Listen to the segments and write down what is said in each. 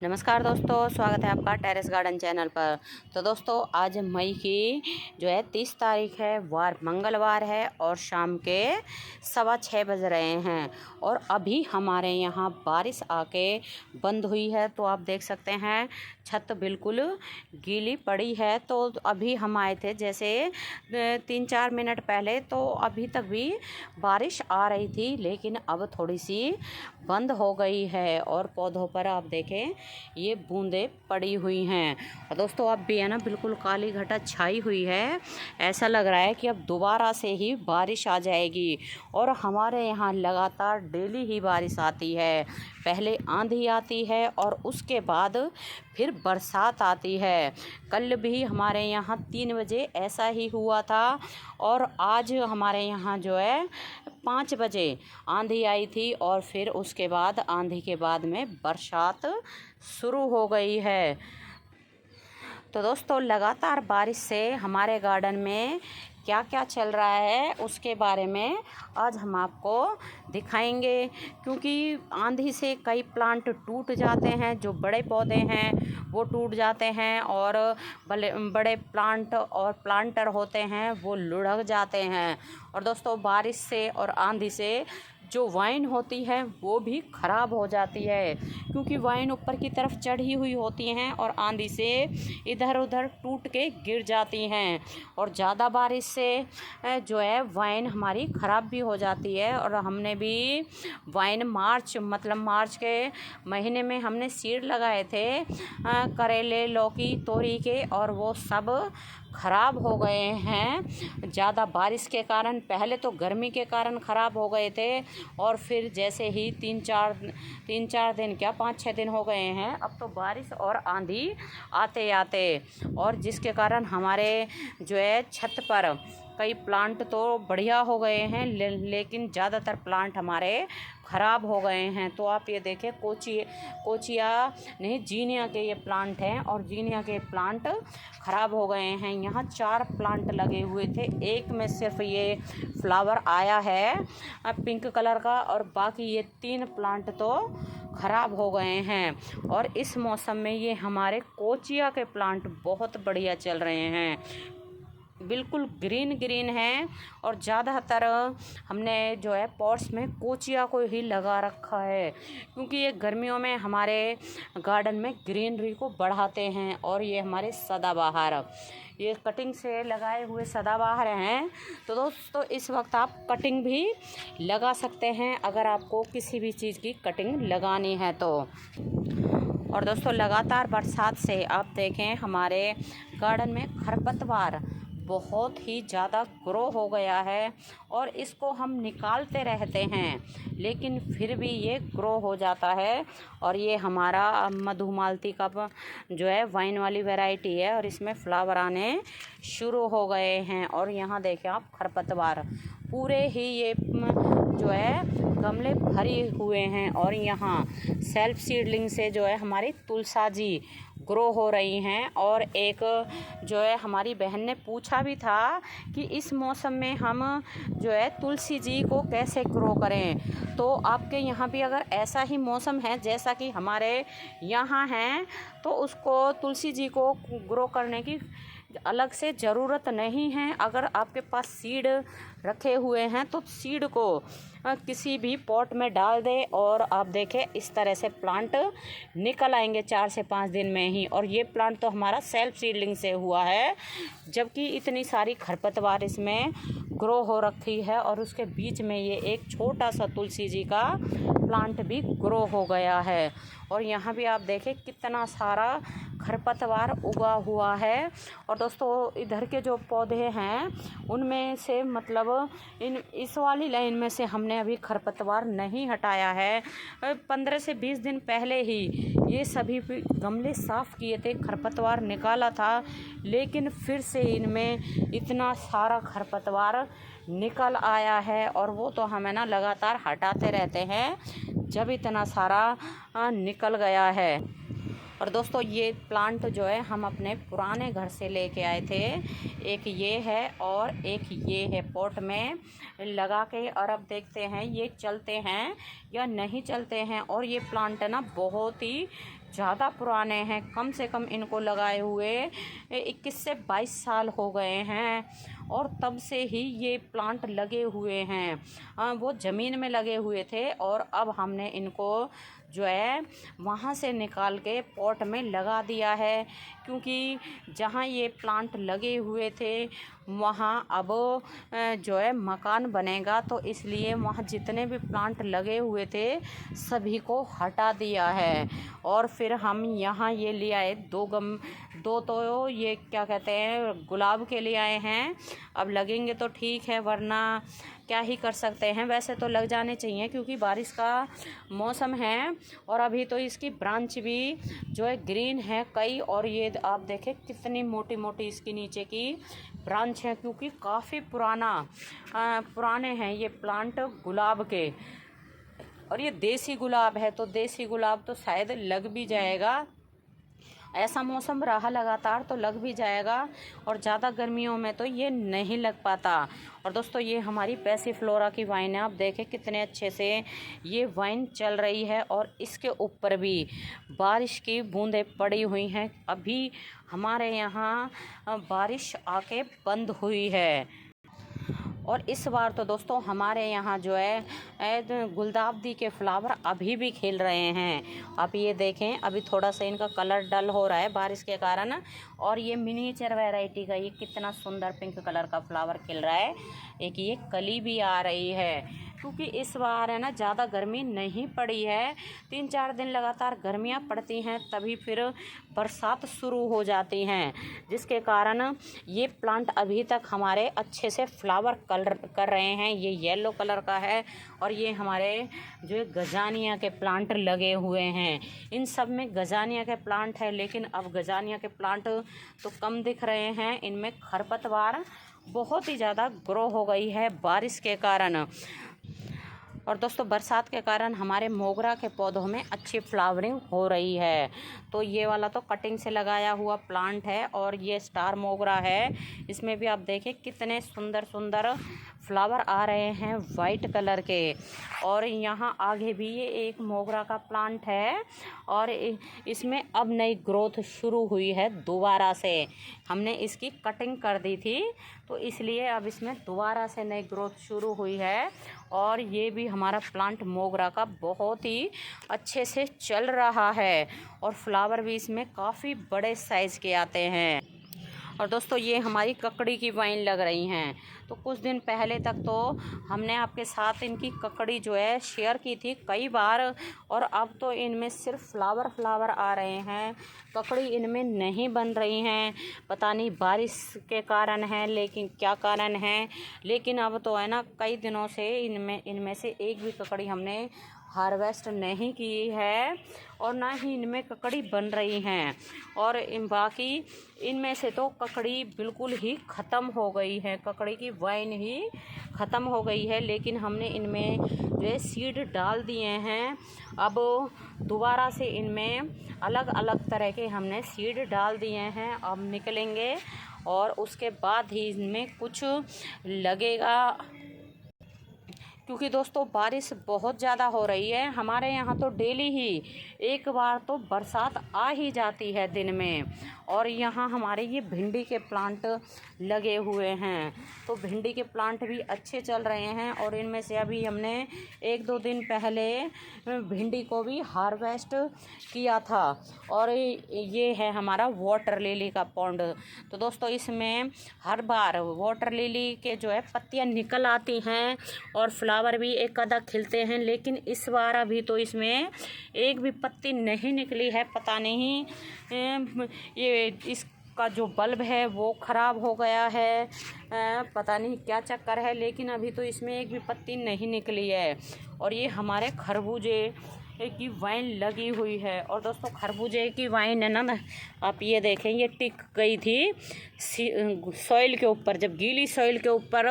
नमस्कार दोस्तों, स्वागत है आपका टेरेस गार्डन चैनल पर। तो दोस्तों, आज मई की जो है 30 तारीख है, वार मंगलवार है और शाम के 6:15 बज रहे हैं और अभी हमारे यहाँ बारिश आके बंद हुई है। तो आप देख सकते हैं छत बिल्कुल गीली पड़ी है। तो अभी हम आए थे जैसे 3-4 मिनट पहले, तो अभी तक भी बारिश आ रही थी, लेकिन अब थोड़ी सी बंद हो गई है और पौधों पर आप देखें ये बूंदें पड़ी हुई हैं। और दोस्तों, अब भी है ना बिल्कुल काली घटा छाई हुई है। ऐसा लग रहा है कि अब दोबारा से ही बारिश आ जाएगी। और हमारे यहाँ लगातार डेली ही बारिश आती है। पहले आंधी आती है और उसके बाद फिर बरसात आती है। कल भी हमारे यहाँ 3 बजे ऐसा ही हुआ था और आज हमारे यहाँ जो है 5 बजे आंधी आई थी और फिर उसके बाद आंधी के बाद में बरसात शुरू हो गई है। तो दोस्तों, लगातार बारिश से हमारे गार्डन में क्या क्या चल रहा है उसके बारे में आज हम आपको दिखाएंगे, क्योंकि आंधी से कई प्लांट टूट जाते हैं। जो बड़े पौधे हैं वो टूट जाते हैं और बड़े प्लांट और प्लांटर होते हैं वो लुढ़क जाते हैं। और दोस्तों, बारिश से और आंधी से जो वाइन होती है वो भी ख़राब हो जाती है, क्योंकि वाइन ऊपर की तरफ चढ़ी हुई होती हैं और आंधी से इधर उधर टूट के गिर जाती हैं। और ज़्यादा बारिश से जो है वाइन हमारी ख़राब भी हो जाती है। और हमने भी वाइन मार्च के महीने में हमने सीड लगाए थे करेले, लौकी, तोरी के, और वो सब ख़राब हो गए हैं ज़्यादा बारिश के कारण। पहले तो गर्मी के कारण ख़राब हो गए थे और फिर जैसे ही 3-4 दिन क्या 5-6 दिन हो गए हैं, अब तो बारिश और आंधी आते आते, और जिसके कारण हमारे जो है छत पर कई प्लांट तो बढ़िया हो गए हैं, लेकिन ज़्यादातर प्लांट हमारे ख़राब हो गए हैं। तो आप ये देखें, कोचिया नहीं, जीनिया के ये प्लांट हैं और जीनिया के प्लांट ख़राब हो गए हैं। यहाँ 4 प्लांट लगे हुए थे, एक में सिर्फ ये फ्लावर आया है पिंक कलर का, और बाकी ये 3 प्लांट तो ख़राब हो गए हैं। और इस मौसम में ये हमारे कोचिया के प्लांट बहुत बढ़िया चल रहे हैं, बिल्कुल ग्रीन है। और ज़्यादातर हमने जो है पॉट्स में कोचिया को ही लगा रखा है, क्योंकि ये गर्मियों में हमारे गार्डन में ग्रीनरी को बढ़ाते हैं। और ये हमारे सदाबहार, ये कटिंग से लगाए हुए सदाबहार हैं। तो दोस्तों, इस वक्त आप कटिंग भी लगा सकते हैं अगर आपको किसी भी चीज़ की कटिंग लगानी है तो। और दोस्तों, लगातार बरसात से आप देखें हमारे गार्डन में खरपतवार बहुत ही ज़्यादा ग्रो हो गया है और इसको हम निकालते रहते हैं, लेकिन फिर भी ये ग्रो हो जाता है। और ये हमारा मधुमालती का जो है वाइन वाली वैरायटी है और इसमें फ्लावर आने शुरू हो गए हैं। और यहाँ देखें आप, खरपतवार पूरे ही ये जो है गमले भरे हुए हैं। और यहाँ सेल्फ सीडलिंग से जो है हमारी तुलसा जी ग्रो हो रही हैं। और एक जो है हमारी बहन ने पूछा भी था कि इस मौसम में हम जो है तुलसी जी को कैसे ग्रो करें। तो आपके यहाँ भी अगर ऐसा ही मौसम है जैसा कि हमारे यहाँ है, तो उसको तुलसी जी को ग्रो करने की अलग से ज़रूरत नहीं है। अगर आपके पास सीड रखे हुए हैं तो सीड को किसी भी पॉट में डाल दें और आप देखें इस तरह से प्लांट निकल आएंगे 4 से 5 दिन में ही। और ये प्लांट तो हमारा सेल्फ सीडलिंग से हुआ है, जबकि इतनी सारी खरपतवार इसमें ग्रो हो रखी है और उसके बीच में ये एक छोटा सा तुलसी जी का प्लांट भी ग्रो हो गया है। और यहाँ भी आप देखें कितना सारा खरपतवार उगा हुआ है। और दोस्तों, इधर के जो पौधे हैं उनमें से मतलब इस वाली लाइन में से हमने अभी खरपतवार नहीं हटाया है। 15 से 20 दिन पहले ही ये सभी गमले साफ़ किए थे, खरपतवार निकाला था, लेकिन फिर से इनमें इतना सारा खरपतवार निकल आया है। और वो तो हमें ना लगातार हटाते रहते हैं जब इतना सारा निकल गया है। और दोस्तों, ये प्लांट जो है हम अपने पुराने घर से लेके आए थे। एक ये है और एक ये है, पॉट में लगा के, और अब देखते हैं ये चलते हैं या नहीं चलते हैं। और ये प्लांट ना बहुत ही ज़्यादा पुराने हैं, कम से कम इनको लगाए हुए 21 से 22 साल हो गए हैं और तब से ही ये प्लांट लगे हुए हैं। वो ज़मीन में लगे हुए थे और अब हमने इनको जो है वहाँ से निकाल के पॉट में लगा दिया है, क्योंकि जहाँ ये प्लांट लगे हुए थे वहाँ अब जो है मकान बनेगा, तो इसलिए वहाँ जितने भी प्लांट लगे हुए थे सभी को हटा दिया है। और फिर हम यहाँ ये ले आए दो तो ये क्या कहते हैं गुलाब के लिए आए हैं। अब लगेंगे तो ठीक है, वरना क्या ही कर सकते हैं। वैसे तो लग जाने चाहिए क्योंकि बारिश का मौसम है और अभी तो इसकी ब्रांच भी जो है ग्रीन है कई, और ये आप देखें कितनी मोटी मोटी इसकी नीचे की ब्रांच है, क्योंकि काफ़ी पुराने हैं ये प्लांट गुलाब के। और ये देसी गुलाब है तो देसी गुलाब तो शायद लग भी जाएगा, ऐसा मौसम रहा लगातार तो लग भी जाएगा, और ज़्यादा गर्मियों में तो ये नहीं लग पाता। और दोस्तों ये हमारी पैसीफ्लोरा की वाइन है, आप देखें कितने अच्छे से ये वाइन चल रही है और इसके ऊपर भी बारिश की बूंदें पड़ी हुई हैं। अभी हमारे यहाँ बारिश आके बंद हुई है। और इस बार तो दोस्तों हमारे यहाँ जो है गुलदाउदी के फ्लावर अभी भी खिल रहे हैं। आप ये देखें, अभी थोड़ा सा इनका कलर डल हो रहा है बारिश के कारण, और ये मिनीचर वैरायटी का ये कितना सुंदर पिंक कलर का फ्लावर खिल रहा है। एक ये कली भी आ रही है, क्योंकि इस बार है ना ज़्यादा गर्मी नहीं पड़ी है। 3-4 दिन लगातार गर्मियाँ पड़ती हैं, तभी फिर बरसात शुरू हो जाती हैं, जिसके कारण ये प्लांट अभी तक हमारे अच्छे से फ्लावर कर रहे हैं। ये येलो कलर का है और ये हमारे जो गजानिया के प्लांट लगे हुए हैं। इन सब में गजानिया के प्लांट है, लेकिन अब गजानिया के प्लांट तो कम दिख रहे हैं। इनमें खरपतवार बहुत ही ज़्यादा ग्रो हो गई है बारिश के कारण। और दोस्तों बरसात के कारण हमारे मोगरा के पौधों में अच्छी फ्लावरिंग हो रही है। तो ये वाला तो कटिंग से लगाया हुआ प्लांट है और ये स्टार मोगरा है। इसमें भी आप देखें कितने सुंदर सुंदर फ्लावर आ रहे हैं वाइट कलर के। और यहाँ आगे भी ये एक मोगरा का प्लांट है और इसमें अब नई ग्रोथ शुरू हुई है दोबारा से। हमने इसकी कटिंग कर दी थी तो इसलिए अब इसमें दोबारा से नई ग्रोथ शुरू हुई है। और ये भी हमारा प्लांट मोगरा का बहुत ही अच्छे से चल रहा है और फ्लावर भी इसमें काफ़ी बड़े साइज़ के आते हैं। और दोस्तों ये हमारी ककड़ी की वाइन लग रही हैं। तो कुछ दिन पहले तक तो हमने आपके साथ इनकी ककड़ी जो है शेयर की थी कई बार, और अब तो इनमें सिर्फ फ्लावर आ रहे हैं, ककड़ी इनमें नहीं बन रही हैं। पता नहीं बारिश के कारण है, लेकिन क्या कारण है, लेकिन अब तो है ना कई दिनों से इनमें से एक भी ककड़ी हमने हार्वेस्ट नहीं की है और ना ही इनमें ककड़ी बन रही हैं। और बाकी इनमें से तो ककड़ी बिल्कुल ही ख़त्म हो गई है, ककड़ी की वाइन ही ख़त्म हो गई है। लेकिन हमने इनमें जो है सीड डाल दिए हैं। अब दोबारा से इनमें अलग अलग तरह के हमने सीड डाल दिए हैं, अब निकलेंगे और उसके बाद ही इनमें कुछ लगेगा। क्योंकि दोस्तों बारिश बहुत ज़्यादा हो रही है हमारे यहाँ, तो डेली ही एक बार तो बरसात आ ही जाती है दिन में। और यहाँ हमारे ये भिंडी के प्लांट लगे हुए हैं, तो भिंडी के प्लांट भी अच्छे चल रहे हैं। और इनमें से अभी हमने 1-2 दिन पहले भिंडी को भी हार्वेस्ट किया था। और ये है हमारा वाटर लिली का पौंड। तो दोस्तों इसमें हर बार वाटर लिली के जो है पत्तियाँ निकल आती हैं और फ्लावर भी एक आधा खिलते हैं, लेकिन इस बार अभी तो इसमें एक भी पत्ती नहीं निकली है। पता नहीं ये इसका जो बल्ब है वो ख़राब हो गया है, पता नहीं क्या चक्कर है, लेकिन अभी तो इसमें एक भी पत्ती नहीं निकली है। और ये हमारे खरबूजे की वाइन लगी हुई है। और दोस्तों खरबूजे की वाइन है ना, आप ये देखें ये टिक गई थी सॉइल के ऊपर। जब गीली सॉइल के ऊपर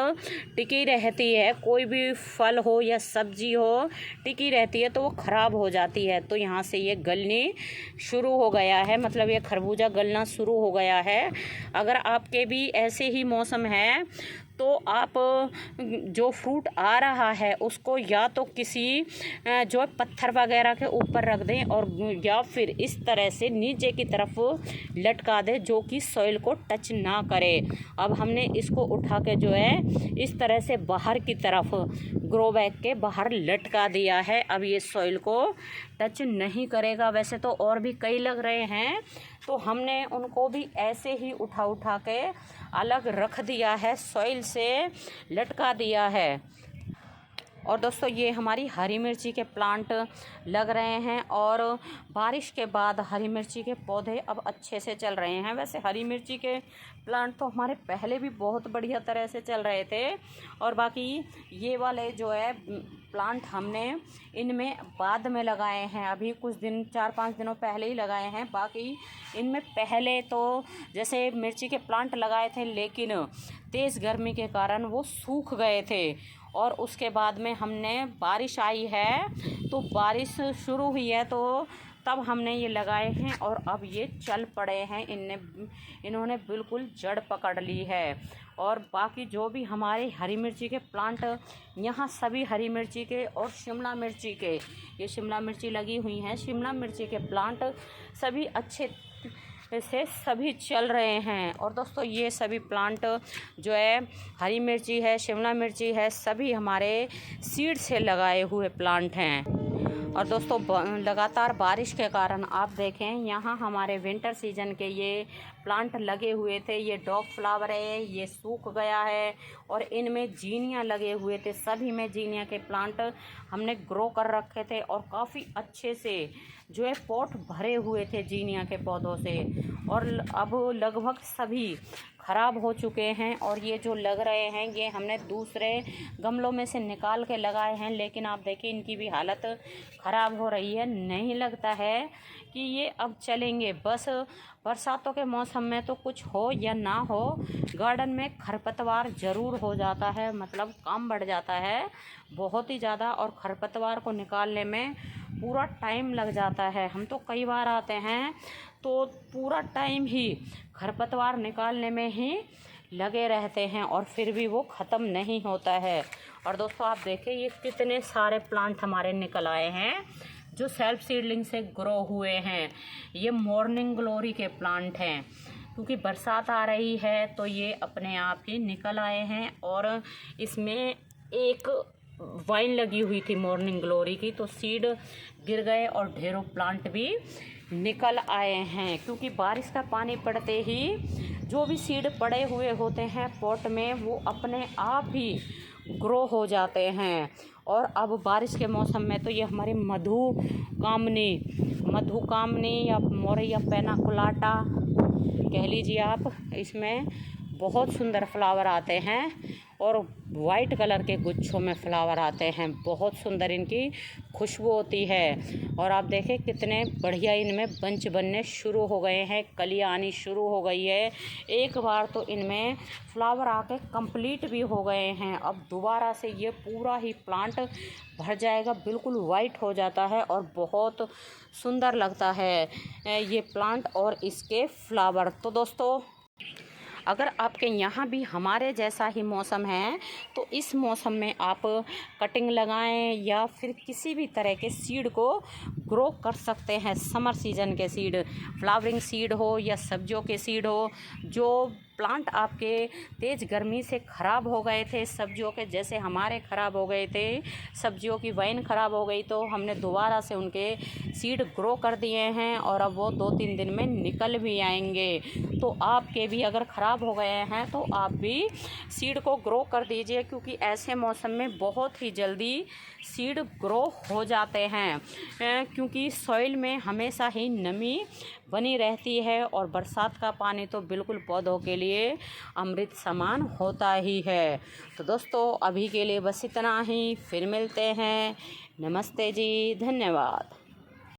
टिकी रहती है कोई भी फल हो या सब्जी हो, टिकी रहती है तो वो ख़राब हो जाती है। तो यहाँ से ये गलनी शुरू हो गया है, मतलब ये खरबूजा गलना शुरू हो गया है। अगर आपके भी ऐसे ही मौसम है तो आप जो फ्रूट आ रहा है उसको या तो किसी जो पत्थर वगैरह के ऊपर रख दें और या फिर इस तरह से नीचे की तरफ लटका दें जो कि सॉइल को टच ना करे। अब हमने इसको उठा के जो है इस तरह से बाहर की तरफ ग्रो बैग के बाहर लटका दिया है। अब ये सॉइल को टच नहीं करेगा। वैसे तो और भी कई लग रहे हैं, तो हमने उनको भी ऐसे ही उठा के अलग रख दिया है, सॉइल से लटका दिया है। और दोस्तों ये हमारी हरी मिर्ची के प्लांट लग रहे हैं और बारिश के बाद हरी मिर्ची के पौधे अब अच्छे से चल रहे हैं। वैसे हरी मिर्ची के प्लांट तो हमारे पहले भी बहुत बढ़िया तरह से चल रहे थे, और बाकी ये वाले जो है प्लांट हमने इनमें बाद में लगाए हैं, अभी कुछ दिन 4-5 दिनों पहले ही लगाए हैं। बाकी इनमें पहले तो जैसे मिर्ची के प्लांट लगाए थे, लेकिन तेज़ गर्मी के कारण वो सूख गए थे, और उसके बाद में हमने बारिश आई है तो बारिश शुरू हुई है तो तब हमने ये लगाए हैं और अब ये चल पड़े हैं। इन्होंने बिल्कुल जड़ पकड़ ली है। और बाकी जो भी हमारे हरी मिर्ची के प्लांट यहाँ सभी हरी मिर्ची के और शिमला मिर्ची के, ये शिमला मिर्ची लगी हुई हैं, शिमला मिर्ची के प्लांट सभी अच्छे से सभी चल रहे हैं। और दोस्तों ये सभी प्लांट जो है हरी मिर्ची है, शिमला मिर्ची है, सभी हमारे सीड से लगाए हुए प्लांट हैं। और दोस्तों लगातार बारिश के कारण आप देखें यहाँ हमारे विंटर सीजन के ये प्लांट लगे हुए थे, ये डॉग फ्लावर है, ये सूख गया है, और इनमें जीनिया लगे हुए थे। सभी में जीनिया के प्लांट हमने ग्रो कर रखे थे और काफ़ी अच्छे से जो है पॉट भरे हुए थे जीनिया के पौधों से, और अब लगभग सभी ख़राब हो चुके हैं। और ये जो लग रहे हैं ये हमने दूसरे गमलों में से निकाल के लगाए हैं, लेकिन आप देखिए इनकी भी हालत ख़राब हो रही है। नहीं लगता है कि ये अब चलेंगे। बस बरसातों के मौसम में तो कुछ हो या ना हो, गार्डन में खरपतवार ज़रूर हो जाता है, मतलब काम बढ़ जाता है बहुत ही ज़्यादा, और खरपतवार को निकालने में पूरा टाइम लग जाता है। हम तो कई बार आते हैं तो पूरा टाइम ही खरपतवार निकालने में ही लगे रहते हैं और फिर भी वो ख़त्म नहीं होता है। और दोस्तों आप देखें ये कितने सारे प्लांट हमारे निकल आए हैं जो सेल्फ सीडलिंग से ग्रो हुए हैं। ये मॉर्निंग ग्लोरी के प्लांट हैं, क्योंकि बरसात आ रही है तो ये अपने आप ही निकल आए हैं। और इसमें एक वाइन लगी हुई थी मॉर्निंग ग्लोरी की, तो सीड गिर गए और ढेरों प्लांट भी निकल आए हैं, क्योंकि बारिश का पानी पड़ते ही जो भी सीड पड़े हुए होते हैं पॉट में वो अपने आप ही ग्रो हो जाते हैं। और अब बारिश के मौसम में तो ये हमारे मधुकामनी या मोरैया पेनाकोलाटा कह लीजिए आप, इसमें बहुत सुंदर फ्लावर आते हैं और वाइट कलर के गुच्छों में फ्लावर आते हैं। बहुत सुंदर इनकी खुशबू होती है। और आप देखें कितने बढ़िया इनमें बंच बनने शुरू हो गए हैं, कलियाँ आनी शुरू हो गई है। एक बार तो इनमें फ्लावर आके कंप्लीट भी हो गए हैं। अब दोबारा से ये पूरा ही प्लांट भर जाएगा, बिल्कुल वाइट हो जाता है और बहुत सुंदर लगता है ये प्लांट और इसके फ्लावर। तो दोस्तों अगर आपके यहाँ भी हमारे जैसा ही मौसम है तो इस मौसम में आप कटिंग लगाएं या फिर किसी भी तरह के सीड को ग्रो कर सकते हैं। समर सीजन के सीड, फ्लावरिंग सीड हो या सब्जियों के सीड हो, जो प्लांट आपके तेज़ गर्मी से ख़राब हो गए थे, सब्जियों के जैसे हमारे ख़राब हो गए थे, सब्जियों की वाइन ख़राब हो गई, तो हमने दोबारा से उनके सीड ग्रो कर दिए हैं और अब वो 2-3 दिन में निकल भी आएंगे। तो आपके भी अगर ख़राब हो गए हैं तो आप भी सीड को ग्रो कर दीजिए, क्योंकि ऐसे मौसम में बहुत ही जल्दी सीड ग्रो हो जाते हैं, क्योंकि सॉइल में हमेशा ही नमी बनी रहती है और बरसात का पानी तो बिल्कुल पौधों के लिए अमृत समान होता ही है। तो दोस्तों अभी के लिए बस इतना ही, फिर मिलते हैं। नमस्ते जी, धन्यवाद।